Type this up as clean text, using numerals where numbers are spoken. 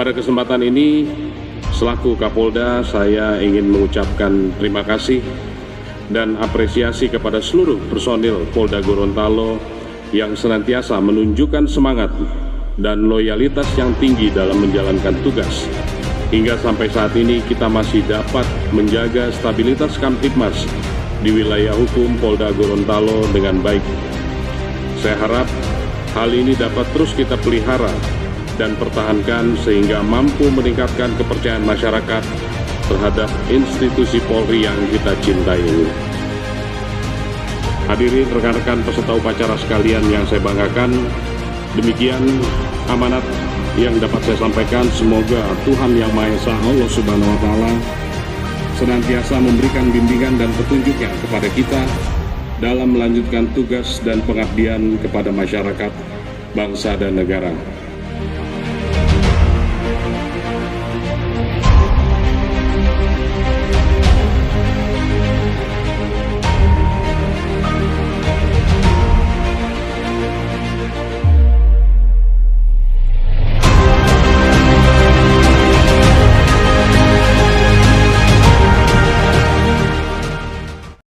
Pada kesempatan ini, selaku Kapolda, saya ingin mengucapkan terima kasih dan apresiasi kepada seluruh personil Polda Gorontalo yang senantiasa menunjukkan semangat dan loyalitas yang tinggi dalam menjalankan tugas. Hingga sampai saat ini kita masih dapat menjaga stabilitas Kamtibmas di wilayah hukum Polda Gorontalo dengan baik. Saya harap hal ini dapat terus kita pelihara dan pertahankan sehingga mampu meningkatkan kepercayaan masyarakat terhadap institusi Polri yang kita cintai ini. Hadirin rekan-rekan peserta upacara sekalian yang saya banggakan, demikian amanat yang dapat saya sampaikan. Semoga Tuhan Yang Maha Esa, Allah Subhanahu wa Ta'ala, senantiasa memberikan bimbingan dan petunjuknya kepada kita dalam melanjutkan tugas dan pengabdian kepada masyarakat, bangsa dan negara.